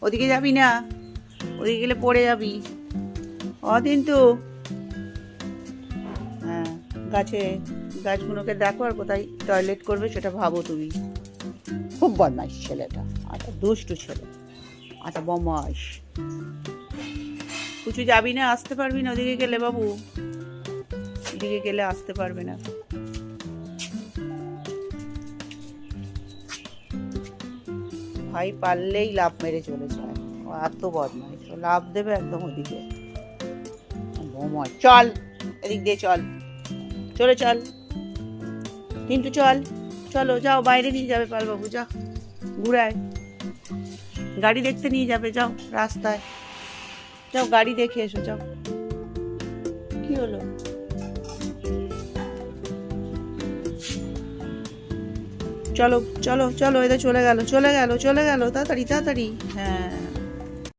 ওদিকে যাবি না, ওদিকে গেলে পড়ে যাবি। কিন্তু হ্যাঁ, গাছগুলোকে দেখো আর কোথায় টয়লেট করবে সেটা ভাবো তুমি। খুব বদমাইশ ছেলেটা, আচ্ছা দুষ্টু ছেলে, আচ্ছা বদমাইশ। কিছু যাবি না, আসতে পারবি না ওদিকে গেলে বাবু, ওদিকে গেলে আসতে পারবে না। ভাই পারলেই লাফ মেরে চলে যায়, ও এত বদমাইশ, ও লাফ দেবে একদম ওদিকে। বদমাইশ, চল এদিক দিয়ে চল, চলে চল কিন্তু চল, চলো যাও, বাইরে নিয়ে যাবে পালবাবু, যা ঘুরায়, গাড়ি দেখতে নিয়ে যাবে, যাও রাস্তায় যাও, গাড়ি দেখে এসো, যাও। কি হলো? চলো চলো চলো, এদের চলে গেল, চলে গেল, চলে গেল, তাড়াতাড়ি তাড়াতাড়ি। হ্যাঁ